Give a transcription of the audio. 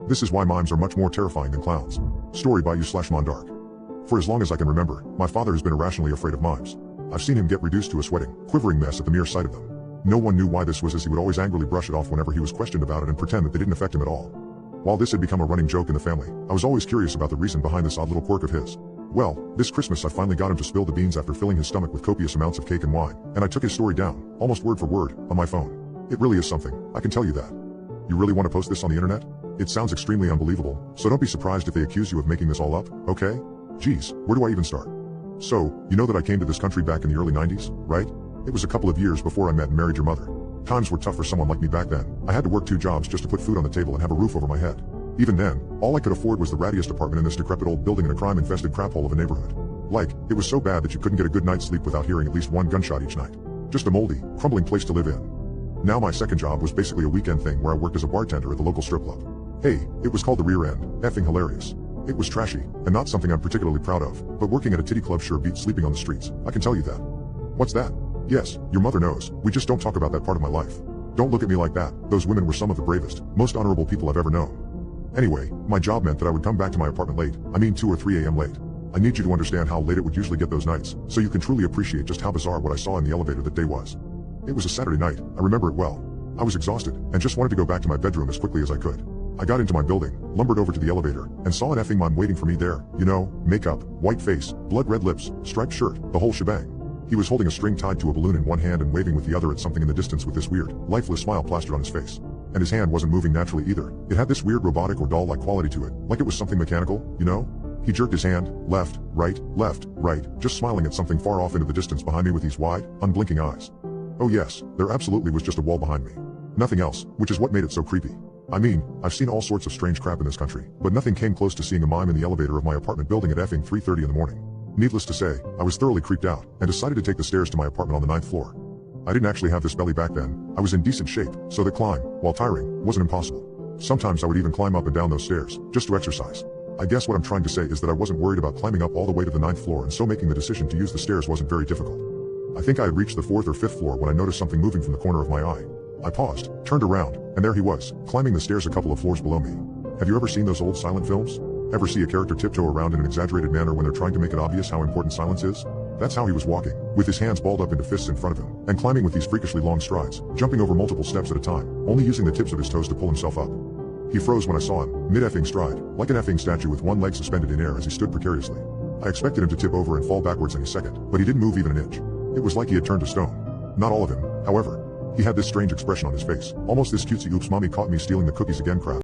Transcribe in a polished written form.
This is why mimes are much more terrifying than clowns. Story by u/Mondark. For as long as I can remember, my father has been irrationally afraid of mimes. I've seen him get reduced to a sweating, quivering mess at the mere sight of them. No one knew why this was, as he would always angrily brush it off whenever he was questioned about it and pretend that they didn't affect him at all. While this had become a running joke in the family, I was always curious about the reason behind this odd little quirk of his. Well, this Christmas I finally got him to spill the beans after filling his stomach with copious amounts of cake and wine, and I took his story down, almost word for word, on my phone. It really is something, I can tell you that. You really want to post this on the internet? It sounds extremely unbelievable, so don't be surprised if they accuse you of making this all up, okay? Geez, where do I even start? So, you know that I came to this country back in the early 90s, right? It was a couple of years before I met and married your mother. Times were tough for someone like me back then. I had to work 2 jobs just to put food on the table and have a roof over my head. Even then, all I could afford was the rattiest apartment in this decrepit old building in a crime-infested crap hole of a neighborhood. Like, it was so bad that you couldn't get a good night's sleep without hearing at least one gunshot each night. Just a moldy, crumbling place to live in. Now my second job was basically a weekend thing where I worked as a bartender at the local strip club. Hey, it was called the Rear End, effing hilarious. It was trashy, and not something I'm particularly proud of, but working at a titty club sure beats sleeping on the streets, I can tell you that. What's that? Yes, your mother knows, we just don't talk about that part of my life. Don't look at me like that, those women were some of the bravest, most honorable people I've ever known. Anyway, my job meant that I would come back to my apartment late, I mean 2 or 3 a.m. late. I need you to understand how late it would usually get those nights, so you can truly appreciate just how bizarre what I saw in the elevator that day was. It was a Saturday night, I remember it well. I was exhausted, and just wanted to go back to my bedroom as quickly as I could. I got into my building, lumbered over to the elevator, and saw an effing mime waiting for me there, you know, makeup, white face, blood red lips, striped shirt, the whole shebang. He was holding a string tied to a balloon in one hand and waving with the other at something in the distance with this weird, lifeless smile plastered on his face. And his hand wasn't moving naturally either. It had this weird robotic or doll-like quality to it, like it was something mechanical, you know? He jerked his hand, left, right, just smiling at something far off into the distance behind me with these wide, unblinking eyes. Oh yes, there absolutely was just a wall behind me. Nothing else, which is what made it so creepy. I mean, I've seen all sorts of strange crap in this country, but nothing came close to seeing a mime in the elevator of my apartment building at effing 3:30 in the morning. Needless to say, I was thoroughly creeped out, and decided to take the stairs to my apartment on the 9th floor. I didn't actually have this belly back then, I was in decent shape, so the climb, while tiring, wasn't impossible. Sometimes I would even climb up and down those stairs, just to exercise. I guess what I'm trying to say is that I wasn't worried about climbing up all the way to the 9th floor, and so making the decision to use the stairs wasn't very difficult. I think I had reached the 4th or 5th floor when I noticed something moving from the corner of my eye. I paused, turned around, and there he was, climbing the stairs a couple of floors below me. Have you ever seen those old silent films? Ever see a character tiptoe around in an exaggerated manner when they're trying to make it obvious how important silence is? That's how he was walking, with his hands balled up into fists in front of him, and climbing with these freakishly long strides, jumping over multiple steps at a time, only using the tips of his toes to pull himself up. He froze when I saw him, mid-effing stride, like an effing statue with one leg suspended in air as he stood precariously. I expected him to tip over and fall backwards any second, but he didn't move even an inch. It was like he had turned to stone. Not all of him, however. He had this strange expression on his face, almost this cutesy oops mommy caught me stealing the cookies again crap.